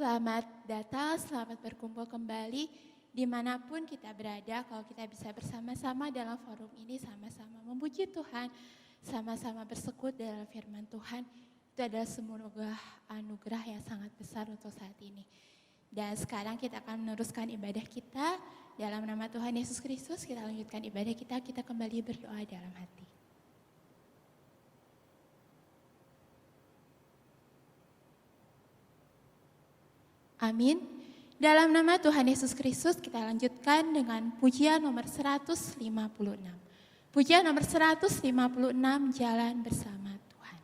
Selamat datang, selamat berkumpul kembali dimanapun kita berada. Kalau kita bisa bersama-sama dalam forum ini, sama-sama memuji Tuhan, sama-sama bersekutu dalam firman Tuhan, itu adalah sebuah anugerah yang sangat besar untuk saat ini. Dan sekarang kita akan meneruskan ibadah kita dalam nama Tuhan Yesus Kristus. Kita lanjutkan ibadah kita kembali berdoa dalam hati. Amin. Dalam nama Tuhan Yesus Kristus kita lanjutkan dengan pujian nomor 156. Pujian nomor 156, Jalan Bersama Tuhan.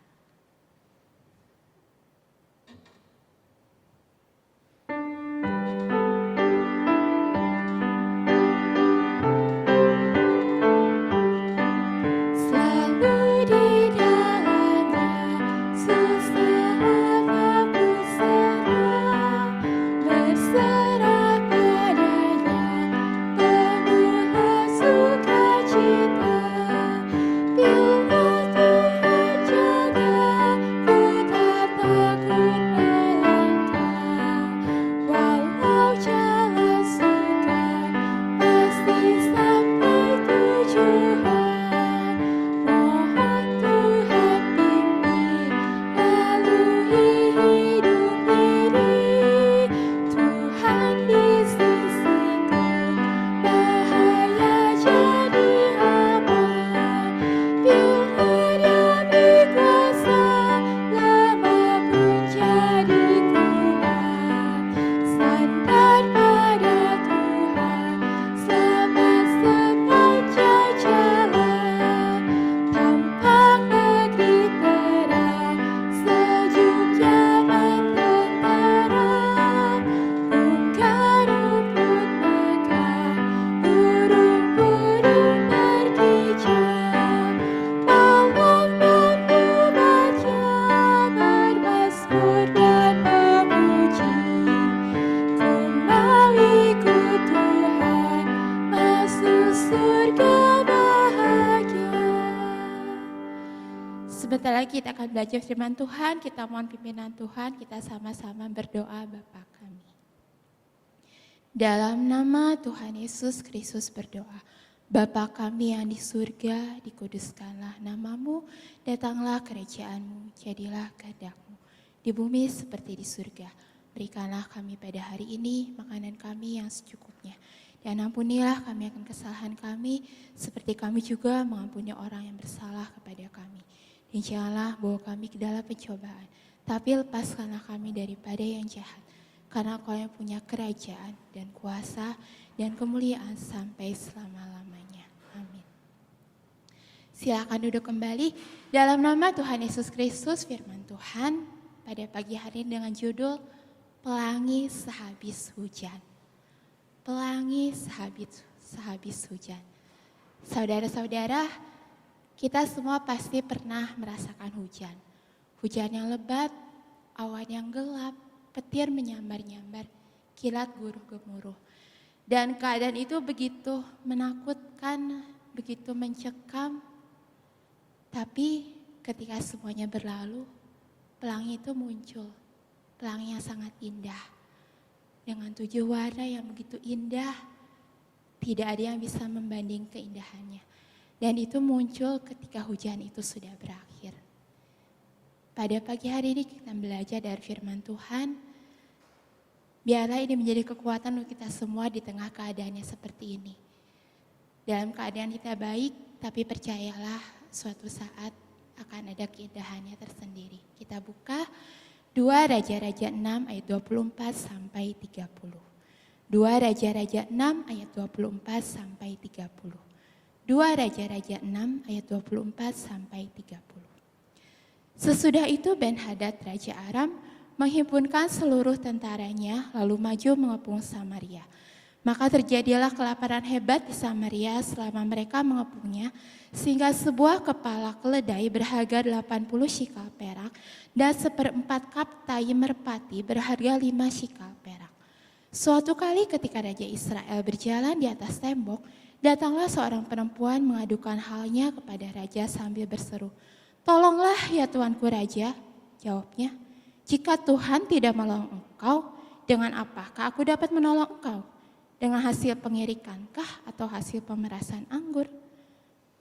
Sebentar lagi kita akan belajar firman Tuhan, kita mohon pimpinan Tuhan, kita sama-sama berdoa Bapa kami. Dalam nama Tuhan Yesus Kristus berdoa, Bapa kami yang di surga, dikuduskanlah namamu, datanglah kerajaan-Mu, jadilah kehendak-Mu, di bumi seperti di surga. Berikanlah kami pada hari ini makanan kami yang secukupnya, dan ampunilah kami akan kesalahan kami, seperti kami juga mengampuni orang yang bersalah kepada kami. Dan janganlah bawa kami ke dalam pencobaan, tapi lepaskanlah kami daripada yang jahat. Karena Kau yang punya kerajaan dan kuasa dan kemuliaan sampai selama-lamanya. Amin. Silakan duduk kembali. Dalam nama Tuhan Yesus Kristus, firman Tuhan pada pagi hari ini dengan judul Pelangi Sehabis Hujan. Pelangi sehabis hujan. Saudara-saudara, kita semua pasti pernah merasakan hujan. Hujan yang lebat, awan yang gelap, petir menyambar-nyambar, kilat guruh-gemuruh. Dan keadaan itu begitu menakutkan, begitu mencekam. Tapi ketika semuanya berlalu, pelangi itu muncul. Pelangi yang sangat indah. Dengan 7 warna yang begitu indah, tidak ada yang bisa membanding keindahannya. Dan itu muncul ketika hujan itu sudah berakhir. Pada pagi hari ini kita belajar dari firman Tuhan. Biarlah ini menjadi kekuatan untuk kita semua di tengah keadaannya seperti ini. Dalam keadaan kita baik, tapi percayalah suatu saat akan ada keindahannya tersendiri. Kita buka 2 Raja-Raja 6 ayat 24 sampai 30. 2 Raja-Raja 6 ayat 24 sampai 30. 2 Raja-Raja 6 ayat 24 sampai 30. Sesudah itu Ben-Hadad Raja Aram menghimpunkan seluruh tentaranya lalu maju mengepung Samaria. Maka terjadilah kelaparan hebat di Samaria selama mereka mengepungnya, sehingga sebuah kepala keledai berharga 80 shikal perak dan 1/4 kap tai merpati berharga 5 shikal perak. Suatu kali ketika Raja Israel berjalan di atas tembok, datanglah seorang perempuan mengadukan halnya kepada raja sambil berseru, "Tolonglah ya tuanku raja." Jawabnya, "Jika Tuhan tidak menolong engkau, Dengan apakah aku dapat menolong engkau? Dengan hasil pengirikankah atau hasil pemerasan anggur?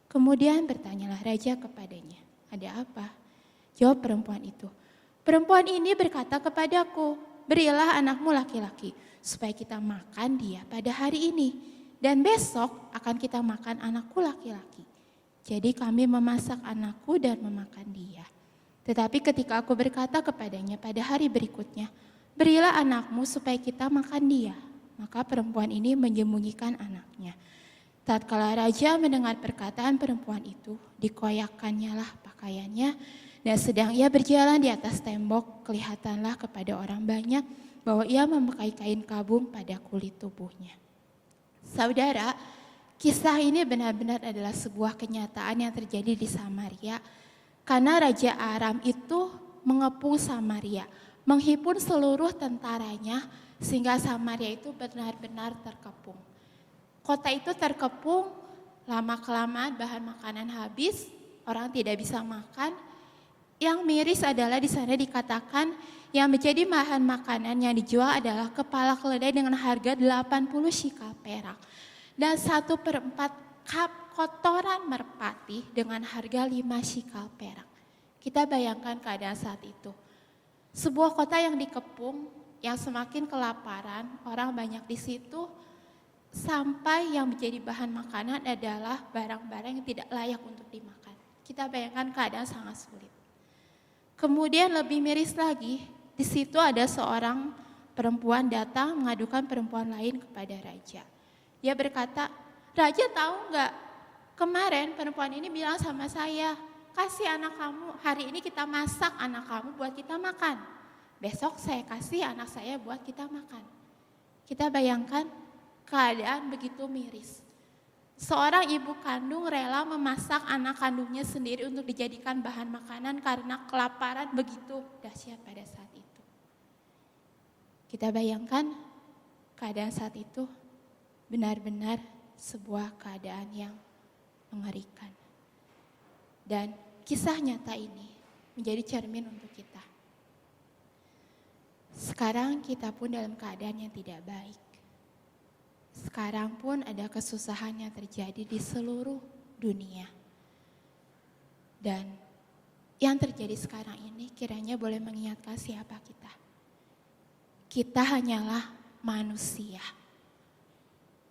Kemudian bertanyalah raja kepadanya, ada apa? Jawab perempuan itu, perempuan ini berkata kepadaku, berilah anakmu laki-laki supaya kita makan dia pada hari ini. Dan besok akan kita makan anakku laki-laki. Jadi kami memasak anakku dan memakan dia. Tetapi ketika aku berkata kepadanya pada hari berikutnya, berilah anakmu supaya kita makan dia. Maka perempuan ini menyembunyikan anaknya. Tatkala raja mendengar perkataan perempuan itu, dikoyakkannya lah pakaiannya, dan sedang ia berjalan di atas tembok, kelihatanlah kepada orang banyak bahwa ia memakai kain kabung pada kulit tubuhnya. Saudara, kisah ini benar-benar adalah sebuah kenyataan yang terjadi di Samaria, karena Raja Aram itu mengepung Samaria, menghimpun seluruh tentaranya, sehingga Samaria itu benar-benar terkepung. Kota itu terkepung, lama-kelamaan bahan makanan habis, orang tidak bisa makan. Yang miris adalah di sana dikatakan yang menjadi bahan makanan yang dijual adalah kepala keledai dengan harga 80 shikal perak. Dan 1/4 kap kotoran merpati dengan harga 5 shikal perak. Kita bayangkan keadaan saat itu. Sebuah kota yang dikepung, yang semakin kelaparan, orang banyak di situ, sampai yang menjadi bahan makanan adalah barang-barang yang tidak layak untuk dimakan. Kita bayangkan keadaan sangat sulit. Kemudian lebih miris lagi, di situ ada seorang perempuan datang mengadukan perempuan lain kepada raja. Dia berkata, raja tahu nggak, kemarin perempuan ini bilang sama saya, kasih anak kamu, hari ini kita masak anak kamu buat kita makan. Besok saya kasih anak saya buat kita makan. Kita bayangkan keadaan begitu miris. Seorang ibu kandung rela memasak anak kandungnya sendiri untuk dijadikan bahan makanan karena kelaparan begitu dahsyat pada saat itu. Kita bayangkan keadaan saat itu benar-benar sebuah keadaan yang mengerikan. Dan kisah nyata ini menjadi cermin untuk kita. Sekarang kita pun dalam keadaan yang tidak baik. Sekarang pun ada kesusahan yang terjadi di seluruh dunia. Dan yang terjadi sekarang ini kiranya boleh mengingatkan siapa kita. Kita hanyalah manusia.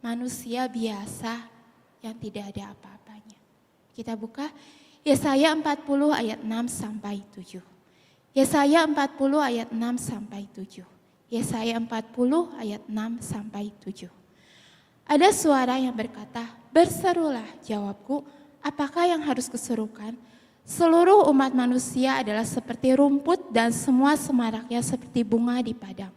Manusia biasa yang tidak ada apa-apanya. Kita buka Yesaya 40 ayat 6 sampai 7. Yesaya 40 ayat 6 sampai 7. Yesaya 40 ayat 6 sampai 7. Ada suara yang berkata, berserulah, jawabku, apakah yang harus kuserukan? Seluruh umat manusia adalah seperti rumput dan semua semaraknya seperti bunga di padang.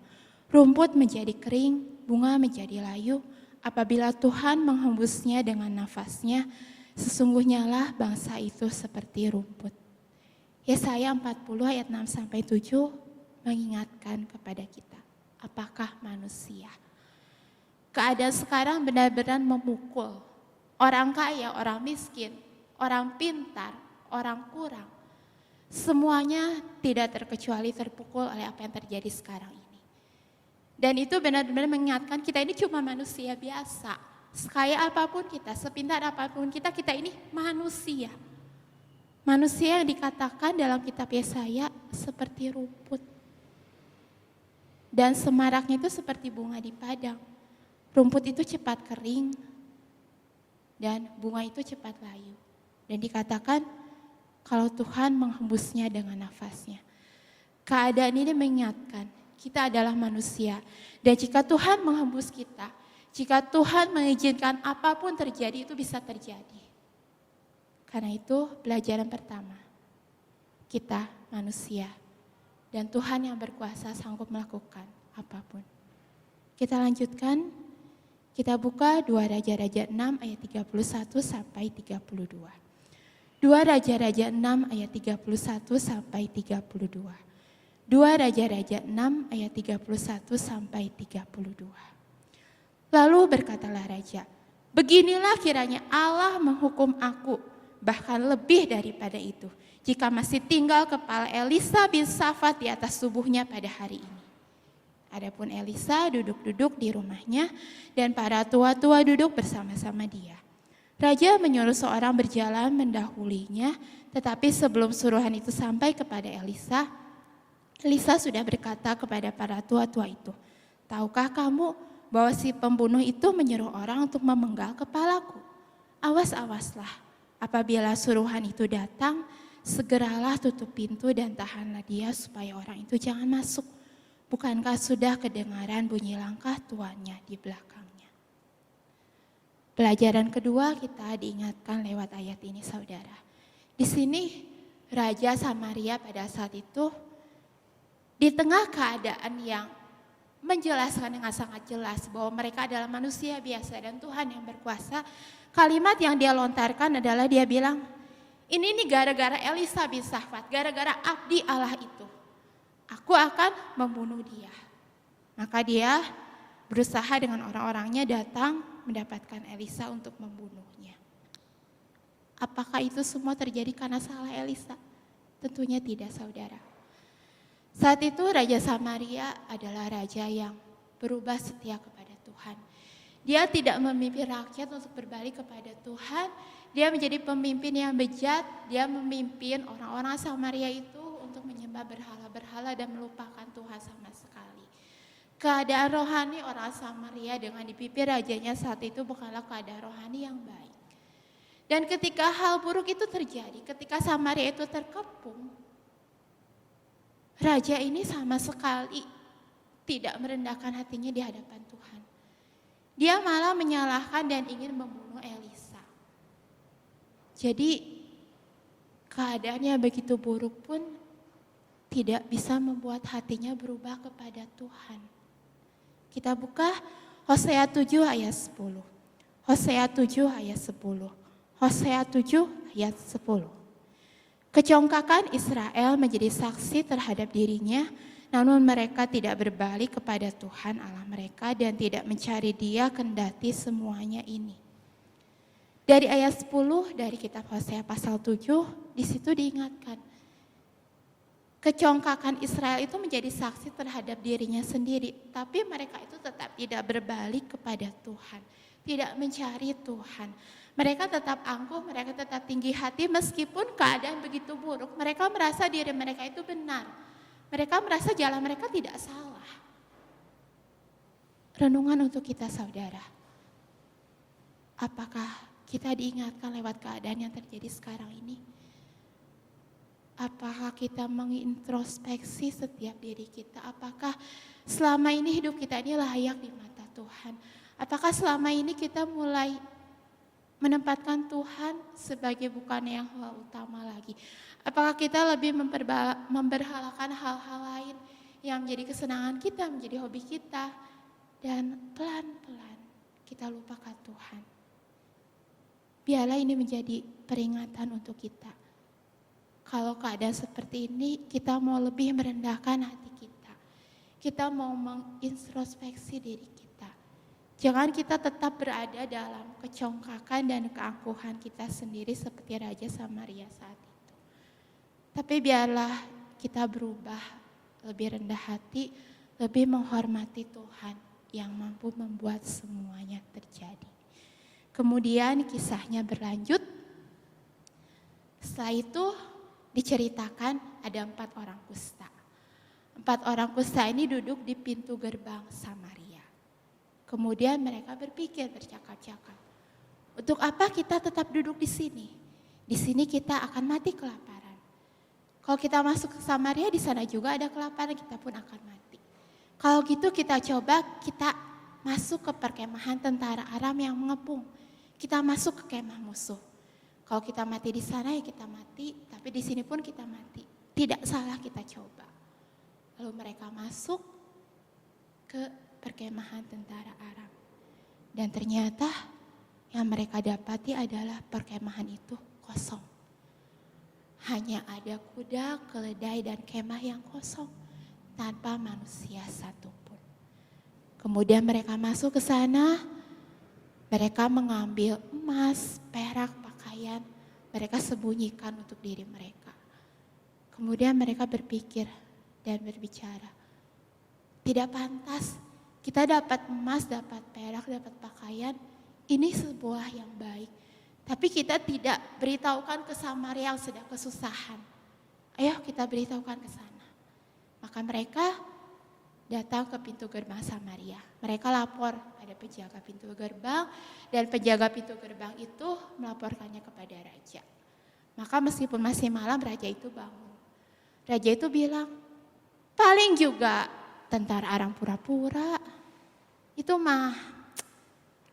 Rumput menjadi kering, bunga menjadi layu, apabila Tuhan menghembusnya dengan nafasnya, sesungguhnya lah bangsa itu seperti rumput. Yesaya 40 ayat 6 sampai 7 mengingatkan kepada kita, apakah manusia? Keadaan sekarang benar-benar memukul orang kaya, orang miskin, orang pintar, orang kurang. Semuanya tidak terkecuali terpukul oleh apa yang terjadi sekarang ini. Dan itu benar-benar mengingatkan kita ini cuma manusia biasa. Sekaya apapun kita, sepintar apapun kita, kita ini manusia. Manusia yang dikatakan dalam kitab Yesaya seperti rumput. Dan semaraknya itu seperti bunga di padang. Rumput itu cepat kering dan bunga itu cepat layu. Dan dikatakan kalau Tuhan menghembusnya dengan nafasnya. Keadaan ini mengingatkan kita adalah manusia. Dan jika Tuhan menghembus kita, jika Tuhan mengizinkan apapun terjadi, itu bisa terjadi. Karena itu pelajaran pertama, kita manusia dan Tuhan yang berkuasa sanggup melakukan apapun. Kita lanjutkan, kita buka 2 Raja-Raja 6 ayat 31 sampai 32. 2 Raja-Raja 6 ayat 31 sampai 32. 2 Raja-Raja 6 ayat 31 sampai 32. Lalu berkatalah raja, beginilah kiranya Allah menghukum aku, bahkan lebih daripada itu, jika masih tinggal kepala Elisa bin Safat di atas tubuhnya pada hari ini. Adapun Elisa duduk-duduk di rumahnya dan para tua-tua duduk bersama-sama dia. Raja menyuruh seorang berjalan mendahulinya, tetapi sebelum suruhan itu sampai kepada Elisa, Elisa sudah berkata kepada para tua-tua itu, "Tahukah kamu bahwa si pembunuh itu menyuruh orang untuk memenggal kepalaku? Awas-awaslah, apabila suruhan itu datang, segeralah tutup pintu dan tahanlah dia supaya orang itu jangan masuk. Bukankah sudah kedengaran bunyi langkah tuannya di belakangnya?" Pelajaran kedua kita diingatkan lewat ayat ini, saudara. Di sini Raja Samaria pada saat itu di tengah keadaan yang menjelaskan dengan sangat jelas bahwa mereka adalah manusia biasa dan Tuhan yang berkuasa. Kalimat yang dia lontarkan adalah dia bilang, ini nih gara-gara Elisa bin Safat, gara-gara abdi Allah itu, aku akan membunuh dia. Maka dia berusaha dengan orang-orangnya datang mendapatkan Elisa untuk membunuhnya. Apakah itu semua terjadi karena salah Elisa? Tentunya tidak, saudara. Saat itu Raja Samaria adalah raja yang berubah setia kepada Tuhan. Dia tidak memimpin rakyat untuk berbalik kepada Tuhan. Dia menjadi pemimpin yang bejat. Dia memimpin orang-orang Samaria itu untuk menyembah berhala-berhala dan melupakan Tuhan sama sekali. Keadaan rohani orang Samaria dengan dipimpin rajanya saat itu bukanlah keadaan rohani yang baik. Dan ketika hal buruk itu terjadi, ketika Samaria itu terkepung, raja ini sama sekali tidak merendahkan hatinya di hadapan Tuhan. Dia malah menyalahkan dan ingin membunuh Elisa. Jadi keadaannya begitu buruk pun tidak bisa membuat hatinya berubah kepada Tuhan. Kita buka Hosea 7 ayat 10. Hosea 7 ayat 10. Hosea 7 ayat 10. Kecongkakan Israel menjadi saksi terhadap dirinya, namun mereka tidak berbalik kepada Tuhan Allah mereka dan tidak mencari Dia kendati semuanya ini. Dari ayat 10 dari kitab Hosea pasal 7, di situ diingatkan. Kecongkakan Israel itu menjadi saksi terhadap dirinya sendiri, tapi mereka itu tetap tidak berbalik kepada Tuhan, tidak mencari Tuhan. Mereka tetap angkuh, mereka tetap tinggi hati meskipun keadaan begitu buruk. Mereka merasa diri mereka itu benar. Mereka merasa jalan mereka tidak salah. Renungan untuk kita, saudara. Apakah kita diingatkan lewat keadaan yang terjadi sekarang ini? Apakah kita mengintrospeksi setiap diri kita? Apakah selama ini hidup kita ini layak di mata Tuhan? Apakah selama ini kita mulai menempatkan Tuhan sebagai bukan yang hal utama lagi? Apakah kita lebih memberhalakan hal-hal lain yang menjadi kesenangan kita, menjadi hobi kita, dan pelan-pelan kita lupakan Tuhan? Biarlah ini menjadi peringatan untuk kita. Kalau keadaan seperti ini, kita mau lebih merendahkan hati kita. Kita mau mengintrospeksi diri kita. Jangan kita tetap berada dalam kecongkakan dan keangkuhan kita sendiri seperti Raja Samaria saat itu. Tapi biarlah kita berubah, lebih rendah hati, lebih menghormati Tuhan yang mampu membuat semuanya terjadi. Kemudian kisahnya berlanjut. Setelah itu diceritakan ada 4 orang kusta. 4 orang kusta ini duduk di pintu gerbang Samaria. Kemudian mereka berpikir, bercakap-cakap, untuk apa kita tetap duduk di sini? Di sini kita akan mati kelaparan. Kalau kita masuk ke Samaria, di sana juga ada kelaparan, kita pun akan mati. Kalau gitu kita coba kita masuk ke perkemahan tentara Aram yang mengepung. Kita masuk ke kemah musuh. Kalau kita mati di sana ya kita mati, tapi di sini pun kita mati. Tidak salah kita coba. Lalu mereka masuk ke perkemahan tentara Aram. Dan ternyata yang mereka dapati adalah perkemahan itu kosong. Hanya ada kuda, keledai, dan kemah yang kosong. Tanpa manusia satupun. Kemudian mereka masuk ke sana. Mereka mengambil emas, perak, pakaian, mereka sembunyikan untuk diri mereka. Kemudian mereka berpikir dan berbicara, tidak pantas. Kita dapat emas, dapat perak, dapat pakaian, ini sebuah yang baik. Tapi kita tidak beritahukan ke Samaria yang sedang kesusahan. Ayo kita beritahukan ke sana. Maka mereka datang ke pintu gerbang Samaria. Mereka lapor pada penjaga pintu gerbang, dan penjaga pintu gerbang itu melaporkannya kepada raja. Maka meskipun masih malam, raja itu bangun. Raja itu bilang, paling juga tentara Aram pura-pura. Itu mah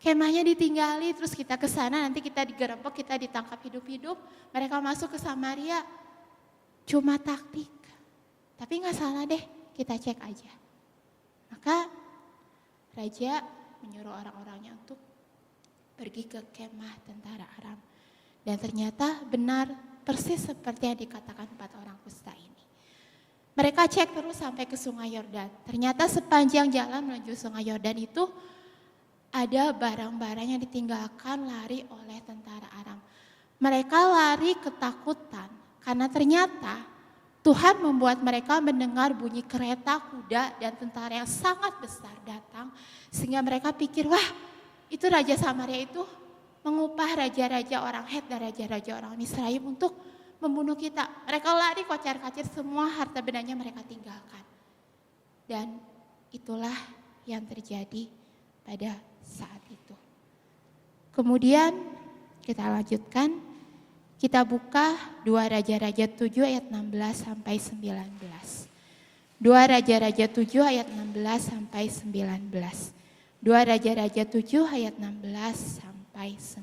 kemahnya ditinggali, terus kita ke sana, nanti kita digerebek, kita ditangkap hidup-hidup. Mereka masuk ke Samaria, cuma taktik. Tapi nggak salah deh, kita cek aja. Maka raja menyuruh orang-orangnya untuk pergi ke kemah tentara Aram. Dan ternyata benar persis seperti yang dikatakan 4 orang kusta ini. Mereka cek terus sampai ke Sungai Yordan. Ternyata sepanjang jalan menuju Sungai Yordan itu ada barang-barang yang ditinggalkan lari oleh tentara Aram. Mereka lari ketakutan karena ternyata Tuhan membuat mereka mendengar bunyi kereta, kuda, dan tentara yang sangat besar datang. Sehingga mereka pikir, wah itu Raja Samaria itu mengupah raja-raja orang Het dan raja-raja orang Misraim untuk membunuh kita. Mereka lari kocar-kacir, semua harta bendanya mereka tinggalkan. Dan itulah yang terjadi pada saat itu. Kemudian kita lanjutkan, kita buka 2 Raja-Raja 7 ayat 16 sampai 19. 2 Raja-Raja 7 ayat 16 sampai 19. 2 Raja-Raja 7 ayat 16 sampai 19.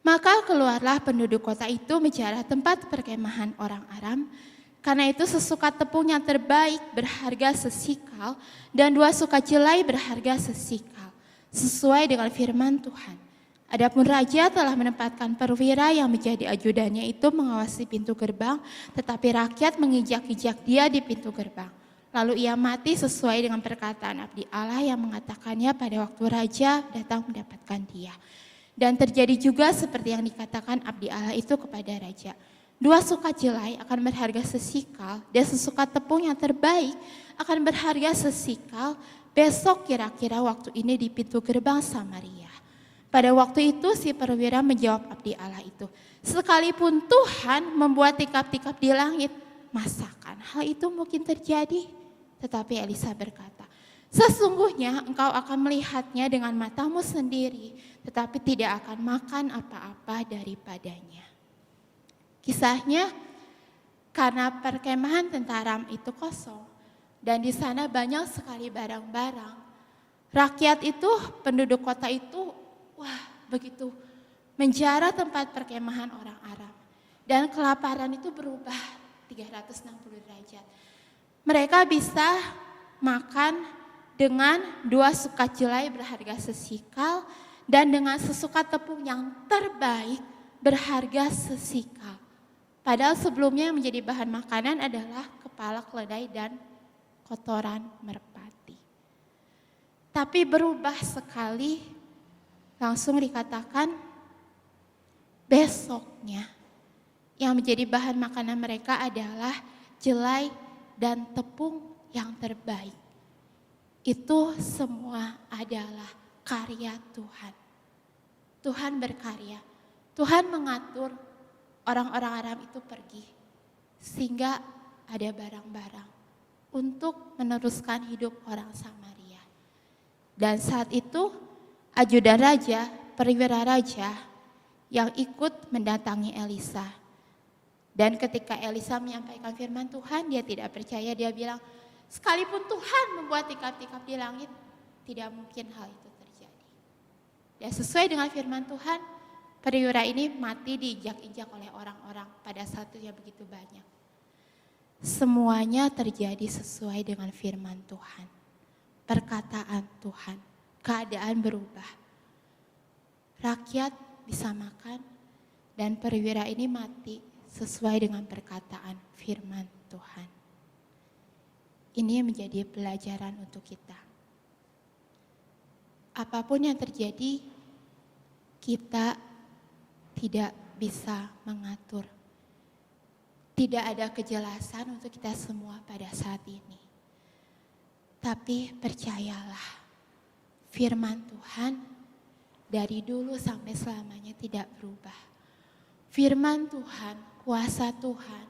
Maka keluarlah penduduk kota itu menjarah tempat perkemahan orang Aram. Karena itu sesukat tepung yang terbaik berharga sesikal dan 2 sukat jelai berharga sesikal, sesuai dengan firman Tuhan. Adapun raja telah menempatkan perwira yang menjadi ajudannya itu mengawasi pintu gerbang, tetapi rakyat menginjak-injak dia di pintu gerbang. Lalu ia mati sesuai dengan perkataan abdi Allah yang mengatakannya pada waktu raja datang mendapatkan dia. Dan terjadi juga seperti yang dikatakan abdi Allah itu kepada raja. 2 sukat jelai akan berharga sesikal dan sesukat tepung yang terbaik akan berharga sesikal besok kira-kira waktu ini di pintu gerbang Samaria. Pada waktu itu si perwira menjawab abdi Allah itu, sekalipun Tuhan membuat tikap-tikap di langit, masakan hal itu mungkin terjadi? Tetapi Elisa berkata, sesungguhnya engkau akan melihatnya dengan matamu sendiri, tetapi tidak akan makan apa-apa daripadanya. Kisahnya, karena perkemahan tentara itu kosong, dan di sana banyak sekali barang-barang, rakyat itu, penduduk kota itu, wah begitu menjara tempat perkemahan orang Aram. Dan kelaparan itu berubah 360 derajat. Mereka bisa makan dengan 2 sukat jelai berharga sesikal dan dengan sesukat tepung yang terbaik berharga sesikal. Padahal sebelumnya yang menjadi bahan makanan adalah kepala keledai dan kotoran merpati. Tapi berubah sekali, langsung dikatakan besoknya yang menjadi bahan makanan mereka adalah jelai dan tepung yang terbaik. Itu semua adalah karya Tuhan. Tuhan berkarya. Tuhan mengatur orang-orang Aram itu pergi. Sehingga ada barang-barang untuk meneruskan hidup orang Samaria. Dan saat itu ajudan raja, perwira raja yang ikut mendatangi Elisa. Dan ketika Elisa menyampaikan firman Tuhan, dia tidak percaya, dia bilang, sekalipun Tuhan membuat tikap-tikap di langit, tidak mungkin hal itu terjadi. Dan sesuai dengan firman Tuhan, perwira ini mati diinjak-injak oleh orang-orang pada saat itu yang begitu banyak. Semuanya terjadi sesuai dengan firman Tuhan. Perkataan Tuhan, keadaan berubah. Rakyat bisa makan dan perwira ini mati sesuai dengan perkataan firman Tuhan. Ini menjadi pelajaran untuk kita. Apapun yang terjadi, kita tidak bisa mengatur. Tidak ada kejelasan untuk kita semua pada saat ini. Tapi percayalah, firman Tuhan dari dulu sampai selamanya tidak berubah. Firman Tuhan, kuasa Tuhan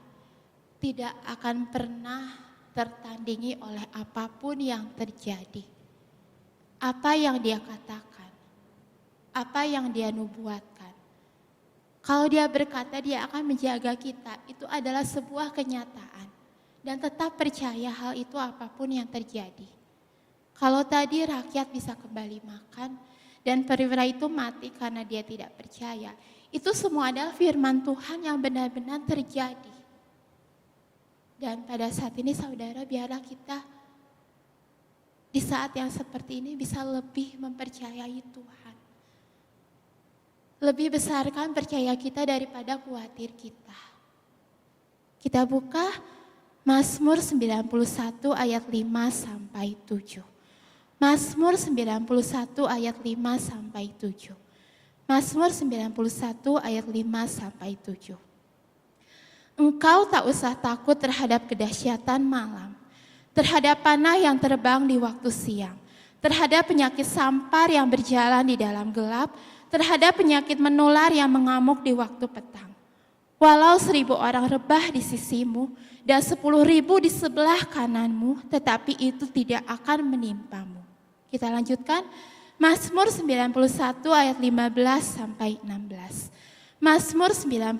tidak akan pernah tertandingi oleh apapun yang terjadi. Apa yang dia katakan, apa yang dia nubuatkan. Kalau dia berkata dia akan menjaga kita, itu adalah sebuah kenyataan. Dan tetap percaya hal itu apapun yang terjadi. Kalau tadi rakyat bisa kembali makan, dan perwira itu mati karena dia tidak percaya. Itu semua adalah firman Tuhan yang benar-benar terjadi. Dan pada saat ini saudara, biarlah kita di saat yang seperti ini bisa lebih mempercayai Tuhan. Lebih besarkan percaya kita daripada khawatir kita. Kita buka Mazmur 91 ayat 5 sampai 7. Mazmur 91 ayat 5 sampai 7. Mazmur 91 ayat 5 sampai 7. Engkau tak usah takut terhadap kedahsyatan malam, terhadap panah yang terbang di waktu siang, terhadap penyakit sampar yang berjalan di dalam gelap, terhadap penyakit menular yang mengamuk di waktu petang. Walau 1.000 orang rebah di sisimu dan 10.000 di sebelah kananmu, tetapi itu tidak akan menimpamu. Kita lanjutkan, Mazmur 91 ayat 15 sampai 16. Mazmur 91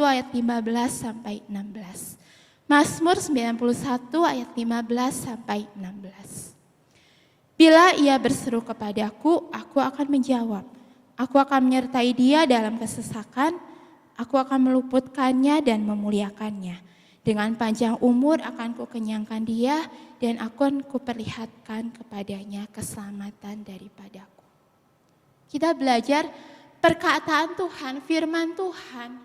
ayat 15 sampai 16. Mazmur 91 ayat 15 sampai 16. Bila ia berseru kepadaku, aku akan menjawab. Aku akan menyertai dia dalam kesesakan, aku akan meluputkannya dan memuliakannya. Dengan panjang umur akan kukenyangkan dia dan akan kuperlihatkan kepadanya keselamatan daripadaku. Kita belajar perkataan Tuhan, firman Tuhan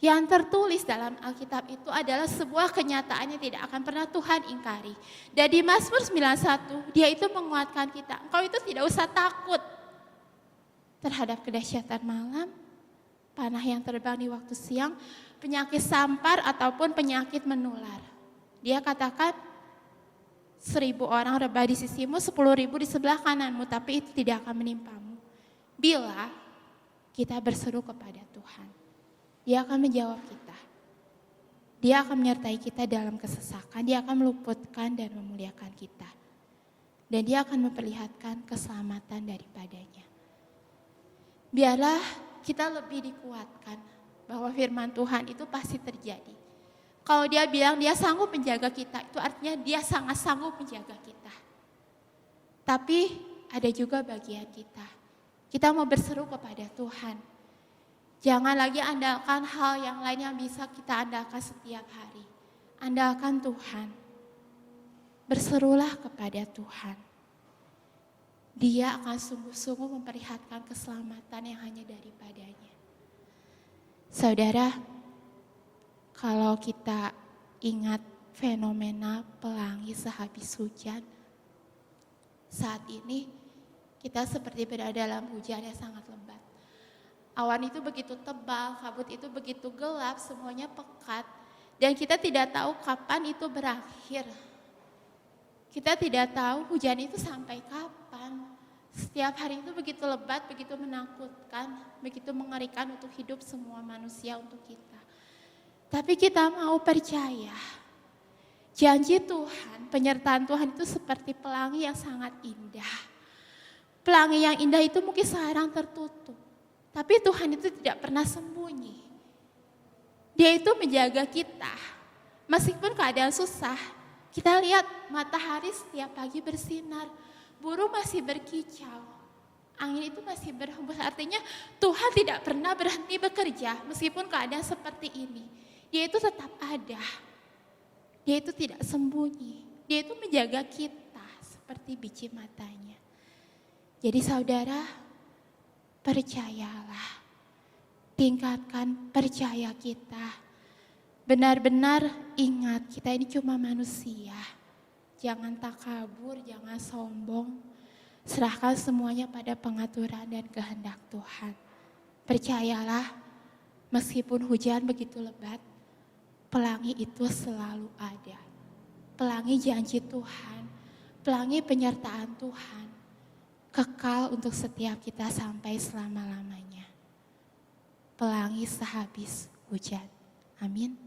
yang tertulis dalam Alkitab itu adalah sebuah kenyataan yang tidak akan pernah Tuhan ingkari. Dan di Mazmur 91 dia itu menguatkan kita, engkau itu tidak usah takut terhadap kedahsyatan malam, panah yang terbang di waktu siang, penyakit sampar ataupun penyakit menular. Dia katakan 1.000 orang rebah di sisimu, 10.000 di sebelah kananmu, tapi itu tidak akan menimpamu. Bila kita berseru kepada Tuhan, dia akan menjawab kita. Dia akan menyertai kita dalam kesesakan, dia akan meluputkan dan memuliakan kita. Dan dia akan memperlihatkan keselamatan daripadanya. Biarlah kita lebih dikuatkan bahwa firman Tuhan itu pasti terjadi. Kalau dia bilang dia sanggup menjaga kita, itu artinya dia sangat sanggup menjaga kita. Tapi ada juga bagian kita. Kita mau berseru kepada Tuhan. Jangan lagi andalkan hal yang lain yang bisa kita andalkan setiap hari. Andalkan Tuhan. Berserulah kepada Tuhan. Dia akan sungguh-sungguh memperlihatkan keselamatan yang hanya daripadanya. Saudara, kalau kita ingat fenomena pelangi sehabis hujan, saat ini kita seperti berada dalam hujan yang sangat lebat. Awan itu begitu tebal, kabut itu begitu gelap, semuanya pekat. Dan kita tidak tahu kapan itu berakhir. Kita tidak tahu hujan itu sampai kapan. Setiap hari itu begitu lebat, begitu menakutkan, begitu mengerikan untuk hidup semua manusia, untuk kita. Tapi kita mau percaya, janji Tuhan, penyertaan Tuhan itu seperti pelangi yang sangat indah. Pelangi yang indah itu mungkin sekarang tertutup, tapi Tuhan itu tidak pernah sembunyi. Dia itu menjaga kita, meskipun keadaan susah. Kita lihat matahari setiap pagi bersinar, burung masih berkicau, angin itu masih berhembus. Artinya Tuhan tidak pernah berhenti bekerja meskipun keadaan seperti ini. Dia itu tetap ada. Dia itu tidak sembunyi. Dia itu menjaga kita seperti biji matanya. Jadi saudara, percayalah. Tingkatkan percaya kita. Benar-benar ingat kita ini cuma manusia. Jangan takabur, jangan sombong. Serahkan semuanya pada pengaturan dan kehendak Tuhan. Percayalah, meskipun hujan begitu lebat, pelangi itu selalu ada. Pelangi janji Tuhan, pelangi penyertaan Tuhan, kekal untuk setiap kita sampai selama-lamanya. Pelangi sehabis hujan. Amin.